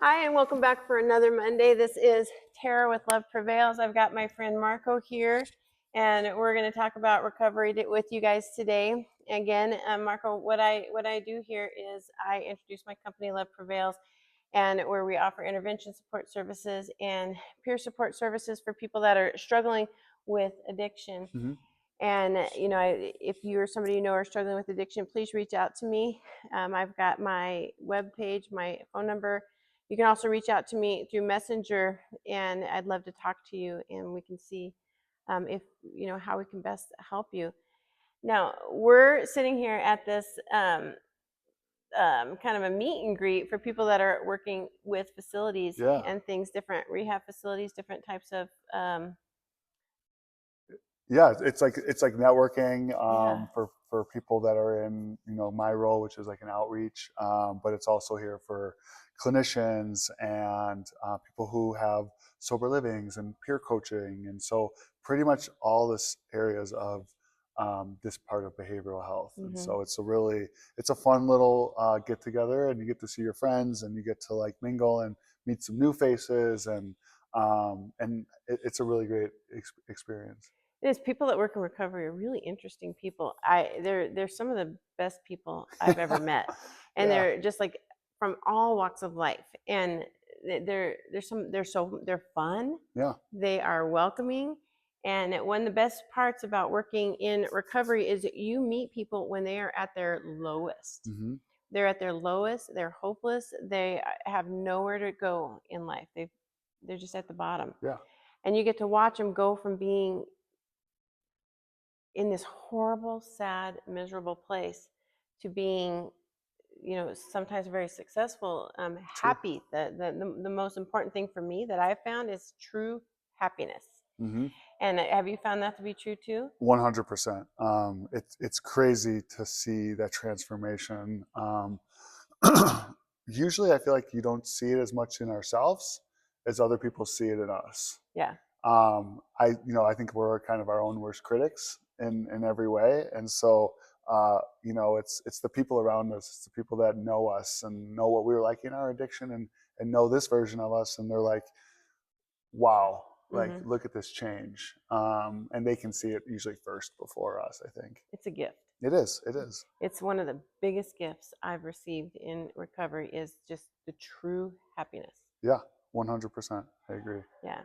Hi, and welcome back for another Monday. This is Tairah with Love Prevails. I've got my friend Marko here, and we're going to talk about recovery with you guys today. Again, Marko, what I do here is I introduce my company, Love Prevails, and where we offer intervention support services and peer support services for people that are struggling with addiction. Mm-hmm. And if you're somebody you know are struggling with addiction, please reach out to me. I've got my webpage, my phone number. You can also reach out to me through Messenger, and I'd love to talk to you, and we can see if how we can best help you. Now we're sitting here at this kind of a meet and greet for people that are working with facilities Yeah. and things, different rehab facilities, different types of Yeah, it's like networking yeah. for people that are in my role, which is like an outreach, but it's also here for clinicians and people who have sober livings and peer coaching, and so pretty much all this areas of this part of behavioral health. And Mm-hmm. so it's a fun little get together, and you get to see your friends, and you get to like mingle and meet some new faces, and it's a really great experience. It is. People that work in recovery are really interesting people. They're some of the best people I've ever met, and Yeah. they're just like from all walks of life. And they're fun. Yeah. They are welcoming, and one of the best parts about working in recovery is that you meet people when they are at their lowest. Mm-hmm. They're at their lowest. They're hopeless. They have nowhere to go in life. They're just at the bottom, Yeah. and you get to watch them go from being in this horrible, sad, miserable place to being, sometimes very successful, True. happy. The most important thing for me that I've found is true happiness. Mm-hmm. And have you found that to be true too? 100%. It's crazy to see that transformation. Usually, I feel like you don't see it as much in ourselves as other people see it in us. Yeah. I think we're kind of our own worst critics in every way, and so it's the people around us, it's the people that know us and know what we were like in our addiction, and know this version of us, and they're like, wow, like Mm-hmm. look at this change, and they can see it usually first before us. I think It's a gift. it is. It is. It's one of the biggest gifts I've received in recovery is just the true happiness. Yeah, 100%. I agree. Yeah.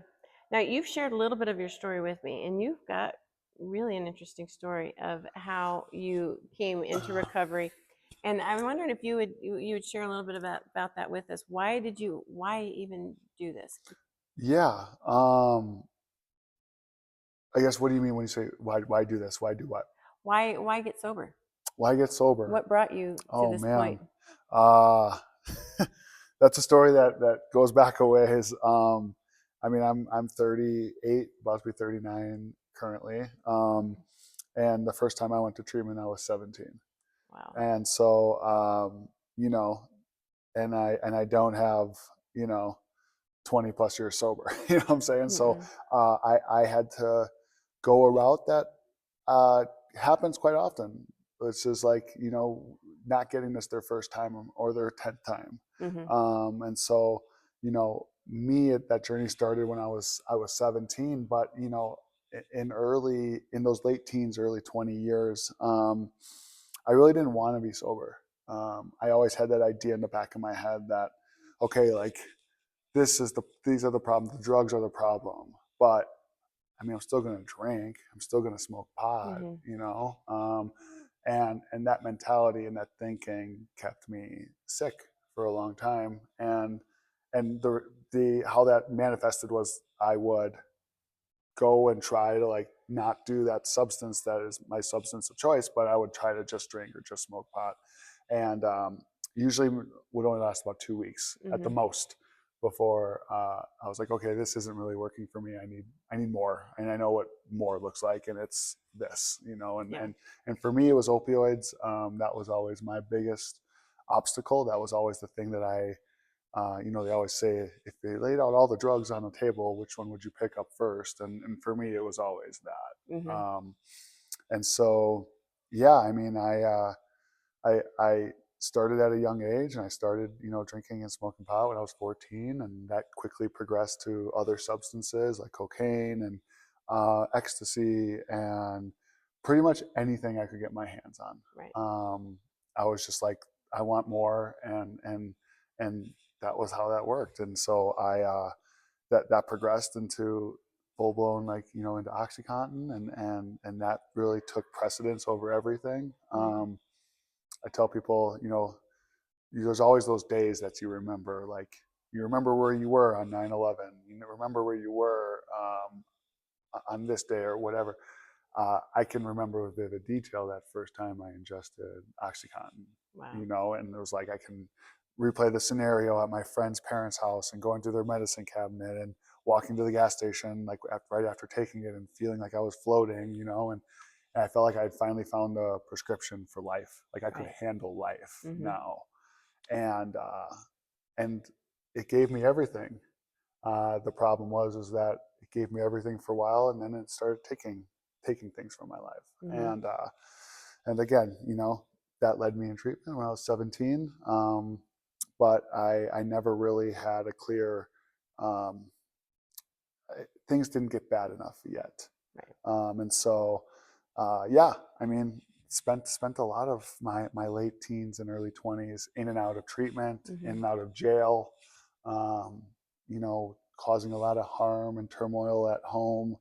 Now, you've shared a little bit of your story with me, and you've got really an interesting story of how you came into recovery. And I'm wondering if you would share a little bit about that with us. Why even do this? Yeah. I guess, what do you mean when you say why do this? Why do what? Why get sober? Why get sober? What brought you to Oh this man. point? Uh that's a story that goes back a ways. I mean, I'm 38, about to be 39 currently. And the first time I went to treatment, I was 17. Wow. And so, you know, and I don't have, 20 plus years sober. You know what I'm saying? So Mm-mm. I had to go a route that uh, happens quite often. It's just like, not getting this their first time or their 10th time. Mm-hmm. And so, me, that journey started when I was 17, but in those late teens, early 20 years, I really didn't want to be sober. I always had that idea in the back of my head that, okay, like these are the problems. The drugs are the problem, but I mean, I'm still going to drink. I'm still going to smoke pot, Mm-hmm. and that mentality and that thinking kept me sick for a long time. And the how that manifested was I would go and try to like not do that substance that is my substance of choice, but I would try to just drink or just smoke pot, and usually would only last about 2 weeks at the Mm-hmm. most before I was like, okay, this isn't really working for me. I need more, and I know what more looks like, and it's this, and Yeah. and for me, it was opioids. That was always my biggest obstacle. That was always the thing that they always say, if they laid out all the drugs on the table, which one would you pick up first? And for me, it was always that. Mm-hmm. And so, yeah, I mean, I started at a young age, and I started, drinking and smoking pot when I was 14, and that quickly progressed to other substances like cocaine and ecstasy and pretty much anything I could get my hands on. Right. I was just like, I want more, and that was how that worked. And so that progressed into full blown, like, into OxyContin, and that really took precedence over everything. I tell people, there's always those days that you remember, like you remember where you were on 9/11, you remember where you were on this day or whatever. I can remember with vivid detail that first time I ingested OxyContin. Wow. And it was like I can replay the scenario at my friend's parents' house and going through their medicine cabinet and walking to the gas station like right after taking it and feeling like I was floating, and I felt like I had finally found a prescription for life. Like I could handle life now, and it gave me everything. The problem is that it gave me everything for a while, and then it started taking things from my life. And again, that led me in treatment when I was 17. But I never really had a clear. Things didn't get bad enough yet, and so I mean, spent a lot of my late teens and early 20s in and out of treatment, in and out of jail, causing a lot of harm and turmoil at home.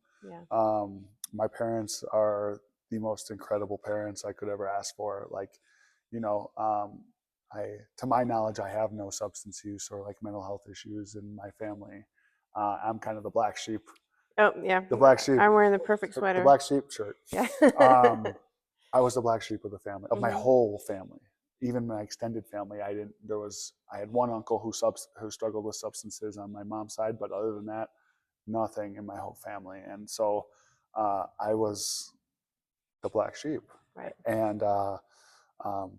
My parents are the most incredible parents I could ever ask for. Like, to my knowledge, I have no substance use or like mental health issues in my family. I'm kind of the black sheep. Oh yeah, the black sheep. I'm wearing the perfect sweater. The black sheep shirt. Yeah. I was the black sheep of the family, of my whole family. Even my extended family, I had one uncle who struggled with substances on my mom's side, but other than that, nothing in my whole family. And so I was the black sheep. Right. And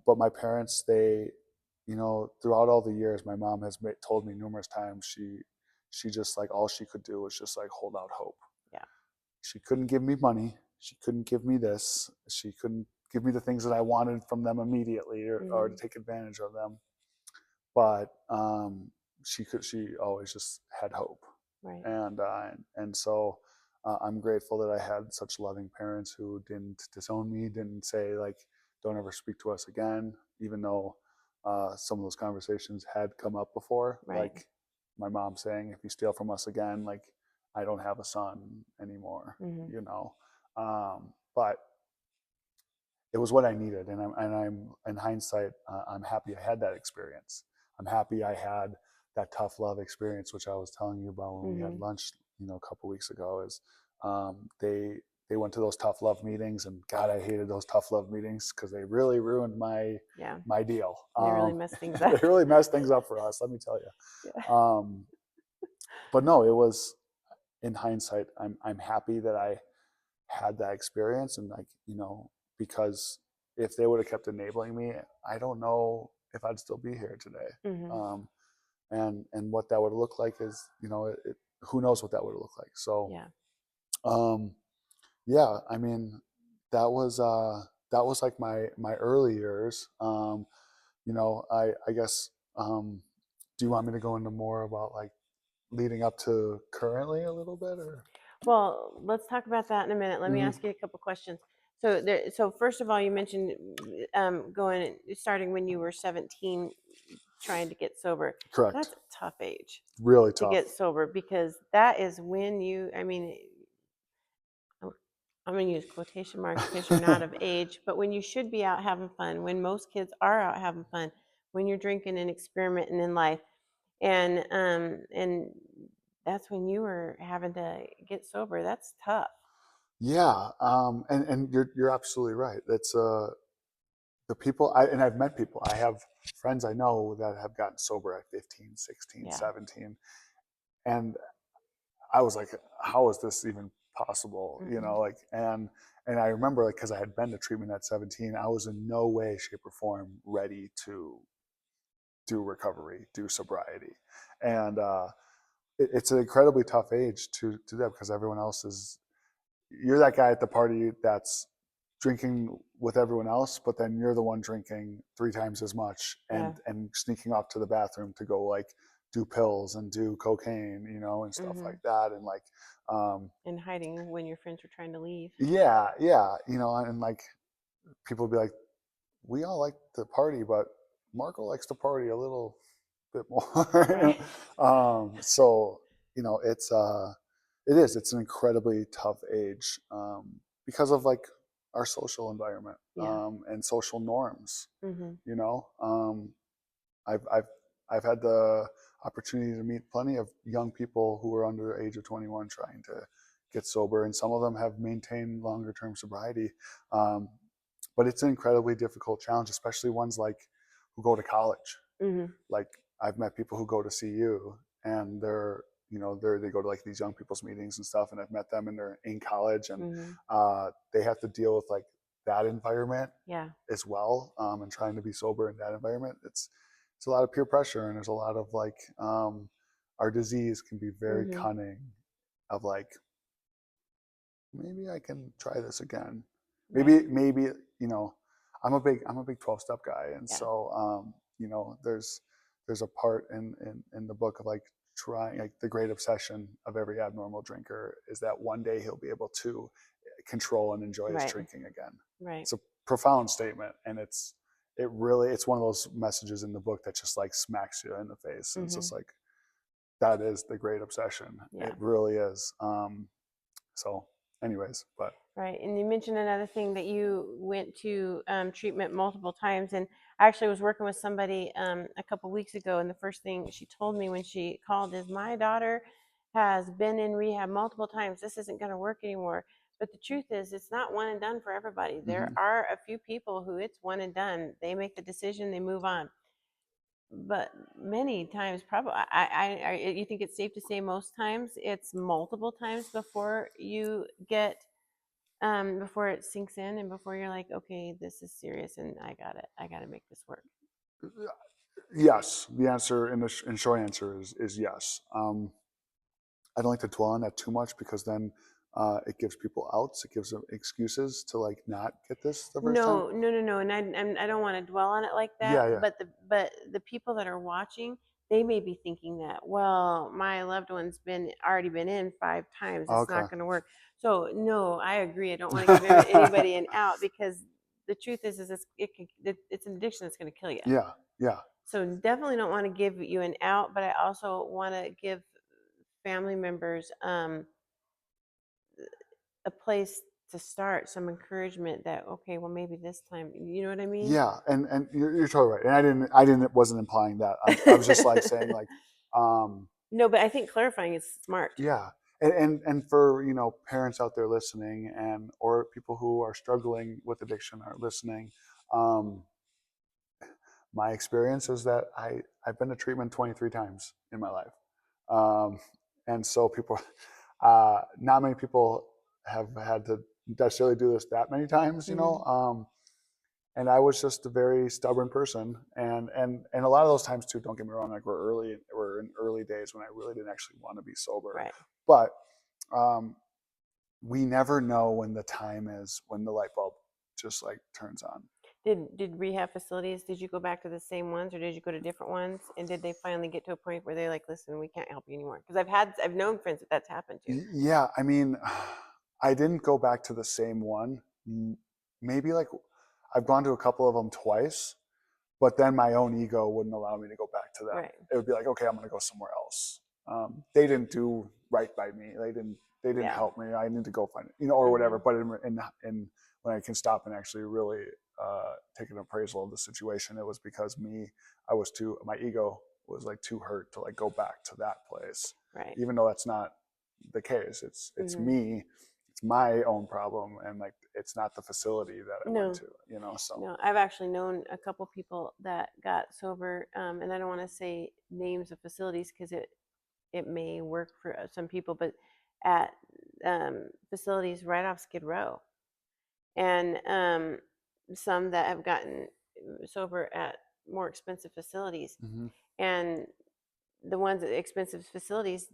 but my parents, they, throughout all the years, my mom has told me numerous times she just, like, all she could do was just like hold out hope. Yeah. She couldn't give me money. She couldn't give me this. She couldn't give me the things that I wanted from them immediately, or to take advantage of them. But she always just had hope. Right. And so I'm grateful that I had such loving parents who didn't disown me, didn't say like, don't ever speak to us again, even though some of those conversations had come up before. Like my mom saying, if you steal from us again, like, I don't have a son anymore, but it was what I needed. And I'm in hindsight, I'm happy I had that experience. I'm happy I had that tough love experience, which I was telling you about when we had lunch, a couple weeks ago. Is they went to those tough love meetings, and God, I hated those tough love meetings because they really ruined my deal. They really messed things up. They really messed things up for us, let me tell you. Yeah. But no, it was, in hindsight, I'm happy that I had that experience, and, like, because if they would have kept enabling me, I don't know if I'd still be here today. And what that would look like is, who knows what that would look like. So I mean, that was like my early years. I guess, do you want me to go into more about like leading up to currently a little bit, or? Well, let's talk about that in a minute. Let me ask you a couple questions. So first of all, you mentioned starting when you were 17, trying to get sober. Correct. That's a tough age. Really tough. To get sober, because that is when I'm going to use quotation marks because you're not of age, but when you should be out having fun, when most kids are out having fun, when you're drinking and experimenting in life. And that's when you were having to get sober. That's tough. Yeah. And you're absolutely right. That's the people and I've met people. I have friends I know that have gotten sober at 15, 16, 17. And I was like, how is this even possible? And I remember, like, because I had been to treatment at 17, I was in no way, shape, or form ready to do recovery, do sobriety. And it's an incredibly tough age to do that, because everyone else you're that guy at the party that's drinking with everyone else, but then you're the one drinking 3 times as much Yeah. and sneaking off to the bathroom to go like do pills and do cocaine, and stuff like that. And like, And hiding when your friends were trying to leave. yeah, and like people would be like, we all like to party, but Marko likes to party a little bit more. Right. So it's an incredibly tough age, because of like our social environment, Yeah. and social norms. Mm-hmm. You know, I've I've I've had the opportunity to meet plenty of young people who are under the age of 21 trying to get sober, and some of them have maintained longer term sobriety. Um, but it's an incredibly difficult challenge, especially ones like who go to college. Mm-hmm. Like I've met people who go to CU and they go to like these young people's meetings and stuff, and I've met them and they're in college, and Mm-hmm. they have to deal with like that environment Yeah. as well, and trying to be sober in that environment. It's a lot of peer pressure, and there's a lot of like, our disease can be very Mm-hmm. cunning of like, maybe I can try this again. Right. Maybe I'm a big 12-step guy, and Yeah. so there's a part in the book of like trying, like the great obsession of every abnormal drinker is that one day he'll be able to control and enjoy his Right. drinking again. Right. It's a profound statement, and it's one of those messages in the book that just like smacks you in the face, and it's Mm-hmm. just like, that is the great obsession. Yeah. It really is. So anyways, but Right. And you mentioned another thing that you went to treatment multiple times. And I actually was working with somebody a couple weeks ago. And the first thing she told me when she called is, my daughter has been in rehab multiple times. This isn't going to work anymore. But the truth is, it's not one and done for everybody. There are a few people who it's one and done. They make the decision, they move on. But many times, probably, you think it's safe to say most times it's multiple times before you get before it sinks in and before you're like, okay, this is serious and I got to make this work. yes, the answer in short answer is yes. I don't like to dwell on that too much, because then it gives people outs. It gives them excuses to like not get this the first time. No, and I don't want to dwell on it like that. Yeah, yeah. But the people that are watching, they may be thinking that, well, my loved one's already been in 5 times. It's Okay. not going to work. So no, I agree. I don't want to give anybody an out, because the truth is it's an addiction that's going to kill you. Yeah, yeah. So definitely don't want to give you an out, but I also want to give family members a place to start, some encouragement that, okay, well, maybe this time, you know what I mean? Yeah, and you're totally right. And wasn't implying that. I was just like saying like, No, but I think clarifying is smart. yeah. And for parents out there listening, and or people who are struggling with addiction are listening, my experience is that I've been to treatment 23 times in my life, and so people, not many people have had to necessarily do this that many times, and I was just a very stubborn person, and a lot of those times too, don't get me wrong, like we're in early days when I really didn't actually want to be sober, Right. but we never know when the time is, when the light bulb just like turns on. Did rehab facilities, did you go back to the same ones or did you go to different ones? And did they finally get to a point where they're like, listen, we can't help you anymore? Because I've known friends that's happened to. Yeah, I mean, I didn't go back to the same one. Maybe like I've gone to a couple of them twice, but then my own ego wouldn't allow me to go back to them. Right. It would be like, okay, I'm going to go somewhere else. They didn't do right by me. They didn't Yeah. help me. I need to go find it, or whatever. But in when I can stop and actually really take an appraisal of the situation, it was because my ego was like too hurt to like go back to that place. Right. Even though that's not the case. It's me. It's my own problem, and like it's not the facility that I went to. So No, I've actually known a couple people that got sober, and I don't want to say names of facilities because it may work for some people, but at facilities right off Skid Row, and some that have gotten sober at more expensive facilities, and the ones at expensive facilities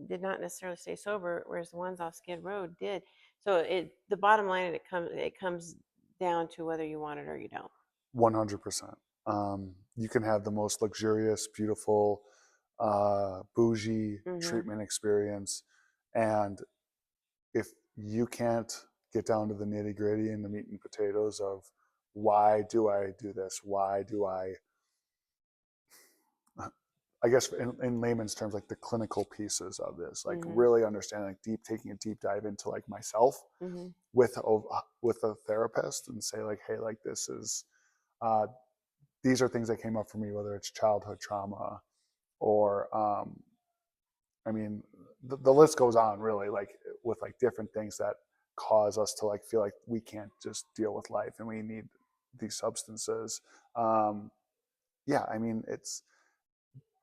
did not necessarily stay sober, whereas the ones off Skid Row did. So the bottom line, it comes down to whether you want it or you don't. 100%. You can have the most luxurious, beautiful, bougie treatment experience, and if you can't get down to the nitty gritty and the meat and potatoes of why do I do this? Why do I guess in layman's terms, like the clinical pieces of this, like really understanding, like taking a deep dive into like myself with a therapist and say like, hey, like this is, these are things that came up for me, whether it's childhood trauma or, I mean, the list goes on really, like with like different things that cause us to like feel like we can't just deal with life and we need these substances. Yeah, I mean,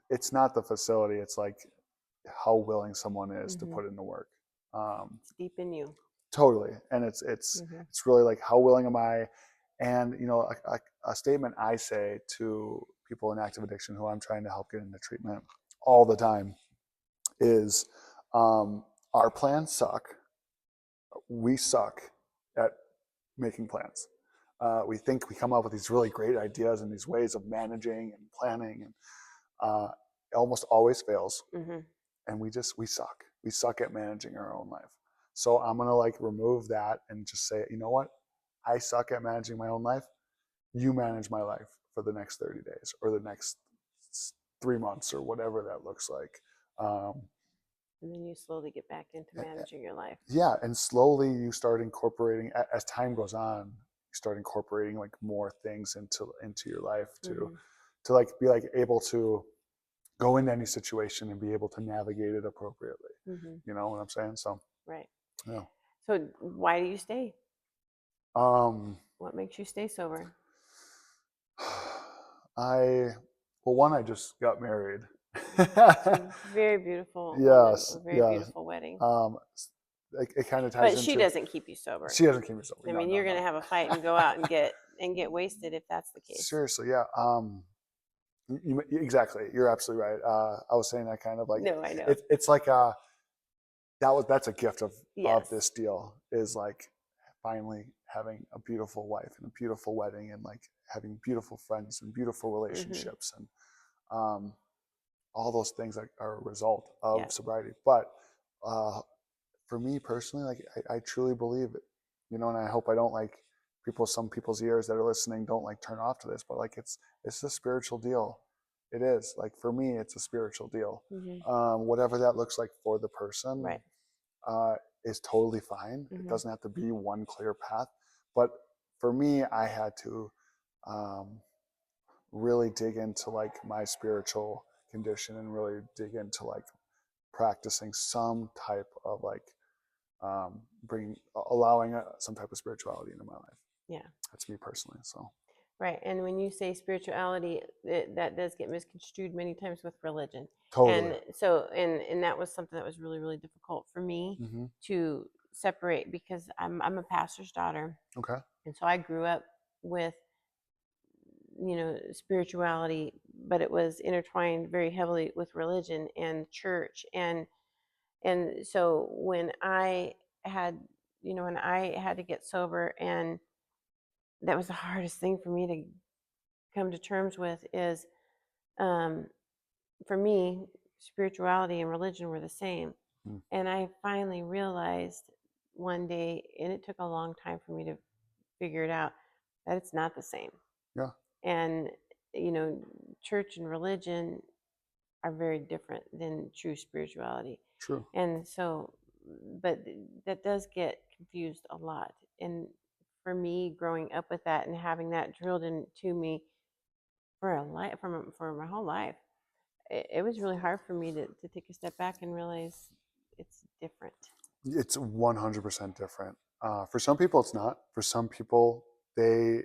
it's not the facility. It's like how willing someone is to put in the work. It's deep in you. Totally, and it's really like how willing am I? And you know, a statement I say to people in active addiction who I'm trying to help get into treatment all the time is, our plans suck. We suck at making plans. We think we come up with these really great ideas and these ways of managing and planning, and it almost always fails. And we suck. We suck at managing our own life. So I'm gonna like remove that and just say, you know what? I suck at managing my own life. You manage my life for the next 30 days or the next 3 months or whatever that looks like. And then you slowly get back into managing your life. Yeah, and slowly you start incorporating, as time goes on, you start incorporating like more things into your life to like be like able to go into any situation and be able to navigate it appropriately. You know what I'm saying? So right. Yeah. So why do you stay? What makes you stay sober? One, I just got married. Very beautiful. Yes, Very beautiful wedding. It kind of ties into. But she doesn't keep you sober. She doesn't keep me sober. I mean, you're going to have a fight and go out and get wasted if that's the case. Seriously, yeah. Exactly. You're absolutely right. I was saying that kind of like. No, I know. It's like that's a gift of this deal, is like finally having a beautiful wife and a beautiful wedding and like having beautiful friends and beautiful relationships and all those things are a result of sobriety. But for me personally, like I truly believe it, you know, and I hope I don't like some people's ears that are listening don't like turn off to this, but like it's a spiritual deal. It is, like, for me, it's a spiritual deal. Whatever that looks like for the person is totally fine. It doesn't have to be one clear path. But for me, I had to really dig into like my spiritual condition and really dig into like practicing some type of like allowing some type of spirituality into my life. Yeah, that's me personally. So right. And when you say spirituality, that does get misconstrued many times with religion. Totally. And so and that was something that was really, really difficult for me to separate, because I'm a pastor's daughter. Okay. And so I grew up with, you know, spirituality, but it was intertwined very heavily with religion and church. And so when I had to get sober, and that was the hardest thing for me to come to terms with, is for me, spirituality and religion were the same. And I finally realized one day, and it took a long time for me to figure it out, that it's not the same. Yeah. And, you know, church and religion are very different than true spirituality. True. And so, but that does get confused a lot. And for me, growing up with that and having that drilled into me for my whole life, it was really hard for me to take a step back and realize it's different. It's 100% different. For some people, it's not. For some people, their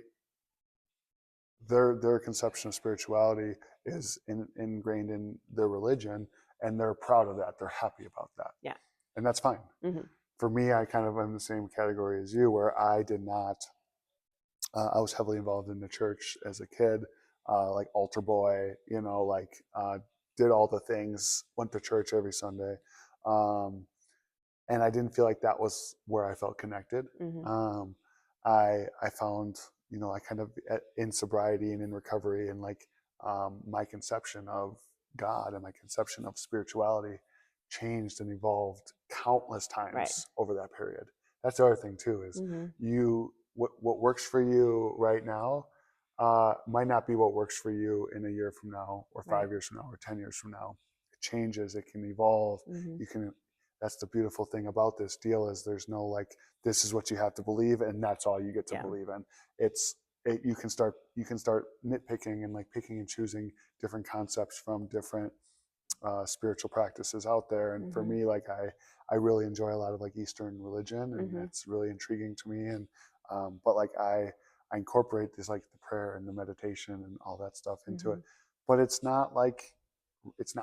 conception of spirituality is ingrained in their religion, and they're proud of that. They're happy about that. Yeah. And that's fine. For me, I kind of am in the same category as you, where I did not. I was heavily involved in the church as a kid, like altar boy, you know, like did all the things, went to church every Sunday. And I didn't feel like that was where I felt connected. I found, I kind of in sobriety and in recovery, and like my conception of God and my conception of spirituality changed and evolved countless Right. times over that period. That's the other thing too, is what works for you right now might not be what works for you in a year from now, or 5 years from now, or 10 years from now. It changes, it can evolve. You can, that's the beautiful thing about this deal, is there's no like, this is what you have to believe and that's all you get to believe in. You can start nitpicking and like picking and choosing different concepts from different spiritual practices out there. And for me, like I really enjoy a lot of like Eastern religion, and it's really intriguing to me. And but like I incorporate this, like the prayer and the meditation and all that stuff into it. But it's not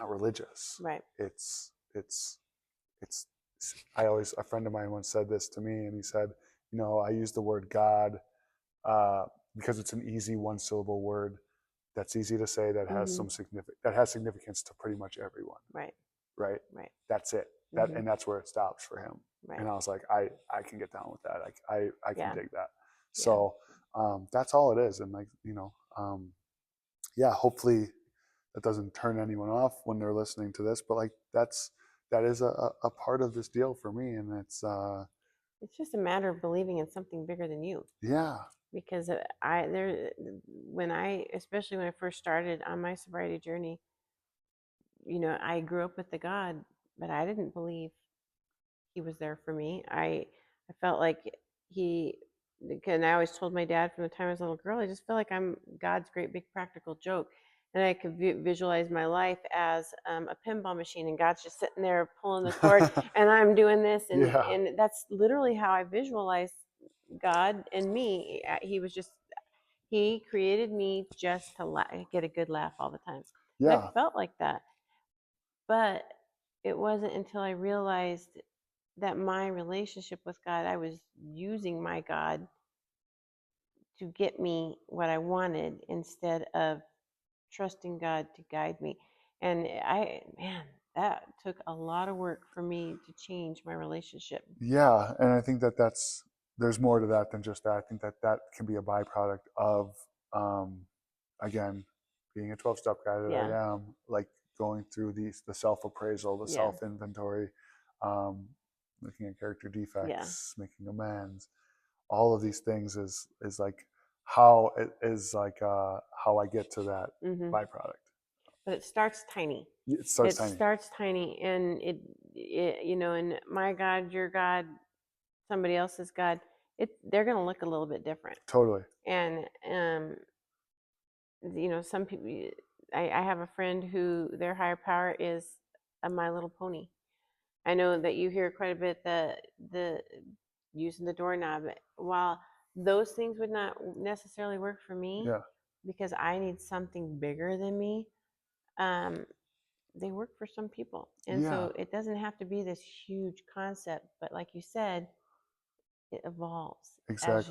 religious. Right. It's a friend of mine once said this to me, and he said, I use the word God because it's an easy one syllable word that's easy to say, that has significance to pretty much everyone. Right. That's it. And that's where it stops for him. Right. And I was like, I can get down with that. Like I can dig that. So that's all it is. And like, hopefully that doesn't turn anyone off when they're listening to this, but like that is a part of this deal for me. And it's just a matter of believing in something bigger than you. Yeah. Because especially when I first started on my sobriety journey, I grew up with the God, but I didn't believe he was there for me. I felt like and I always told my dad from the time I was a little girl, I just feel like I'm God's great big practical joke. And I could visualize my life as a pinball machine, and God's just sitting there pulling the cord, and I'm doing this, and that's literally how I visualize God and me. He created me just to get a good laugh all the time. Yeah. And I felt like that. But it wasn't until I realized that my relationship with God, I was using my God to get me what I wanted instead of trusting God to guide me. And that took a lot of work for me to change my relationship. Yeah. And I think there's more to that than just that. I think that can be a byproduct of, again, being a 12-step guy that I am, like going through the self-appraisal, the self-inventory, looking at character defects, making amends. All of these things is like how I get to that byproduct. But it starts tiny. It starts tiny, and and my God, your God, somebody else's God, they're going to look a little bit different. Totally. And some people, I have a friend who their higher power is a My Little Pony. I know that you hear quite a bit the using the doorknob. While those things would not necessarily work for me, because I need something bigger than me, they work for some people. And so it doesn't have to be this huge concept, but like you said, it evolves as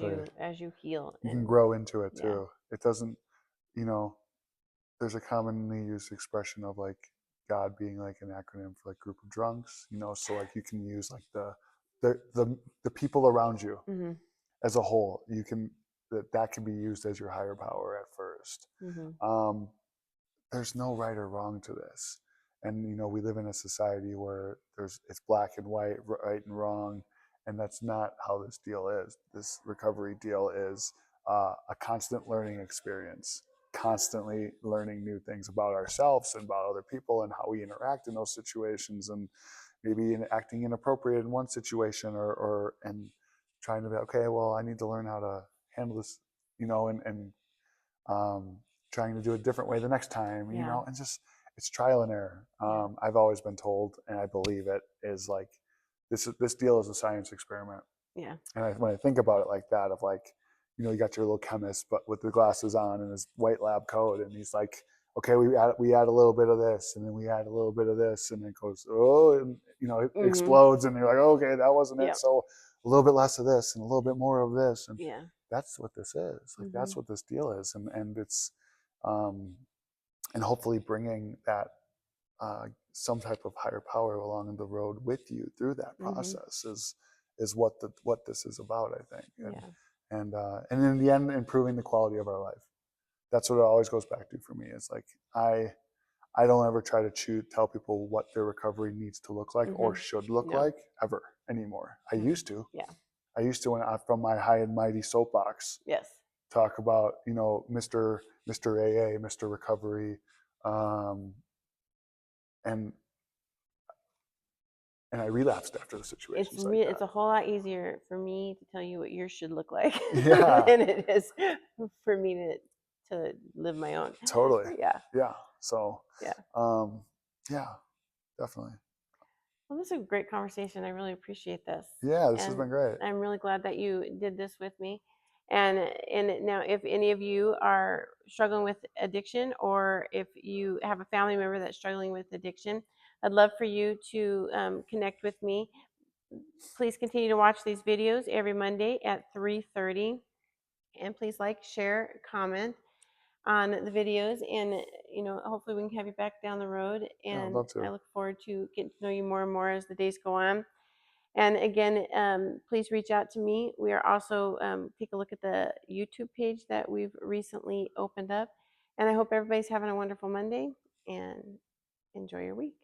you heal. You can grow into it too. It doesn't, there's a commonly used expression of like God being like an acronym for like group of drunks, so like you can use like the people around you as a whole. You can, that can be used as your higher power at first. There's no right or wrong to this. And we live in a society where it's black and white, right and wrong, and that's not how this deal is. This recovery deal is a constant learning experience, constantly learning new things about ourselves and about other people and how we interact in those situations, and maybe acting inappropriate in one situation, and trying to be, okay, well, I need to learn how to handle this, and trying to do it a different way the next time, and just, it's trial and error. I've always been told, and I believe it, is like, this deal is a science experiment. Yeah. And when I think about it like that, of like, you got your little chemist, but with the glasses on and his white lab coat, and he's like, okay, we add a little bit of this, and then we add a little bit of this, and it goes, and it explodes, and you're like, okay, that wasn't it. So a little bit less of this and a little bit more of this, and that's what this is. Like that's what this deal is, and it's, and hopefully bringing that some type of higher power along the road with you through that process is what this is about, I think. and in the end, improving the quality of our life. That's what it always goes back to for me. It's like I don't ever try to tell people what their recovery needs to look like or should look No. like ever anymore. I used to. Yeah. I used to, when from my high and mighty soapbox, Yes. talk about, you know, Mr. AA, Mr. Recovery, and I relapsed after the situations like that. It's a whole lot easier for me to tell you what yours should look like Yeah, than it is for me to live my own. totally. Yeah. Yeah. So, Yeah. yeah, definitely. Well, this is a great conversation. I really appreciate this. Yeah, this has And been great. I'm really glad that you did this with me. And now, if any of you are struggling with addiction, or if you have a family member that's struggling with addiction, I'd love for you to connect with me. Please continue to watch these videos every Monday at 3:30, and please like, share, comment on the videos, and hopefully we can have you back down the road. Yeah, I'd And love I to. look forward to getting to know you more and more as the days go on. And again, please reach out to me. We are also take a look at the YouTube page that we've recently opened up. And I hope everybody's having a wonderful Monday, and enjoy your week.